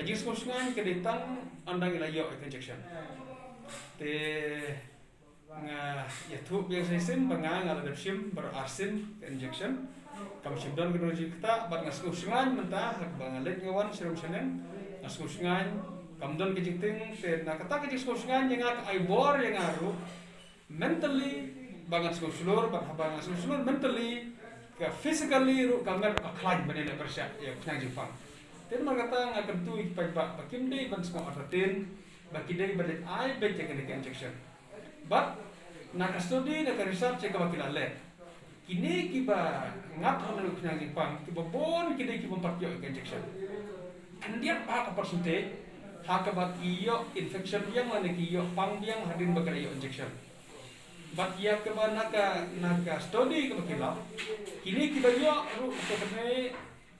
Jis kusngan ke ditang andang ilayo injection. Te ya tu biasa sim bangang ala dapsim berarsin injection. Kam simdon kedroji kita bat ngas kusngan mentah bangalet ngawan serum senen ngas kusngan kamdon kejingting te nakata kejis kusngan yang ak aibor yang aru mentally bangas kuslur bat bangas kuslur mentally ke physically ru kamer akhlak benene persya ya kusngan Jepang. Then magata nga kantu ipagba bakimde ban semua artin bakide badet ai bet yang injection. But nakastudi na research ka bakilale. Kini kiba ngat hono knya Jepang kiba bon kide kiba patyo injection. Andia pa ka percentage hakabat iyo infection yang mana iyo pang yang hadin bagay injection. But ya kiba naka study ka bakila. Kini kiba yo ru ko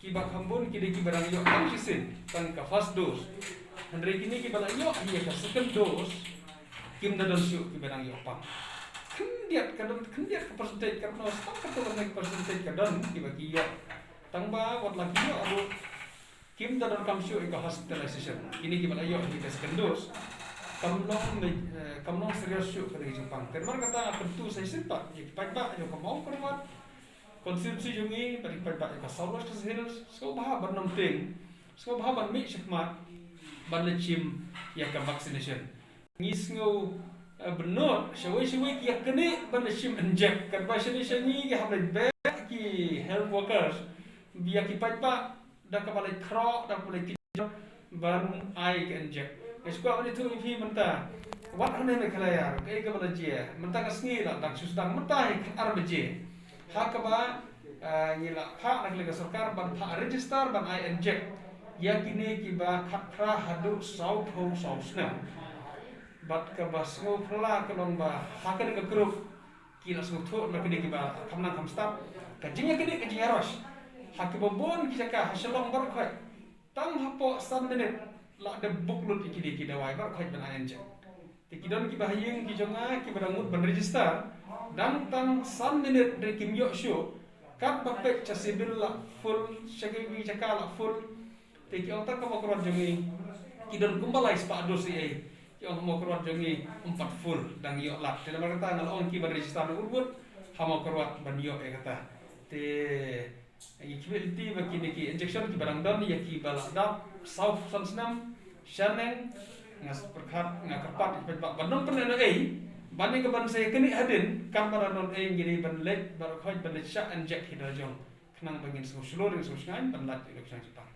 kiba kambun kini kiba rang yo antisin tang ka first dose. Andre kini kiba yo iya ka second dose kim dadon syu kiba rang yo pang. Kendiat ka percentage ka no stop ka to na percentage ka don kiba kiyo. Tang ba wat lagi yo aru kim dadon kam syu ka hospitalization. Kini kiba yo iya second dose. Kamlong serius syu ka di Jepang. Termar kata pentu saya simpa ya kipa yo kamau kermat konsumsi jungi bagi pada kasawas kesehils sko baha ban nomting sko baha ban mi shikmat ban lecim ya ka vaccination ngis ngo benot shawai ki yakni ban lecim inject kan vaccination ni ki hamle be ki health workers biya ki pada da ka balai kro da balai ki ban ai ki inject sko ani tu fi menta wat hane me khalayar ke ka ban je menta ka sngi la dak susdang menta ar beje hakaba ngila hak nak lega sarkar ban hak register ban I inject yakini kiba khatra hadu sau thau sau sna bat ka basngo phla kalong ba hakan ka group kila sngo tho nak kini kiba kamna kam stop kajinya kini kajinya ros hakiba bon kisaka hasalong bar khai tang hapo 3 minit la de buklut ikidi kidawai bar khai ban I inject tikidon kiba hayeng kijonga kiba dangut ban register dan tang 3 minit dari kim yo show kat bapek chasibil la full shagwi chakala full teki ota ka makron jongi kidon kumbalai spa dosi ai yo makron jongi 4 full dang yo la tena kata nal on ki ban register urbut hama korwat ban yo e kata te equality bakini ki injection ki barang dan ya ki bala dap south sansnam shaneng ngas perkhat ngakarpat bandong pernah ai banding ke ban saya kini hadin kamera non eng gini ban let bar khoi ban let sha inject hidajong kenang bangin so seluruh so sngain ban lat ilok sang Jepang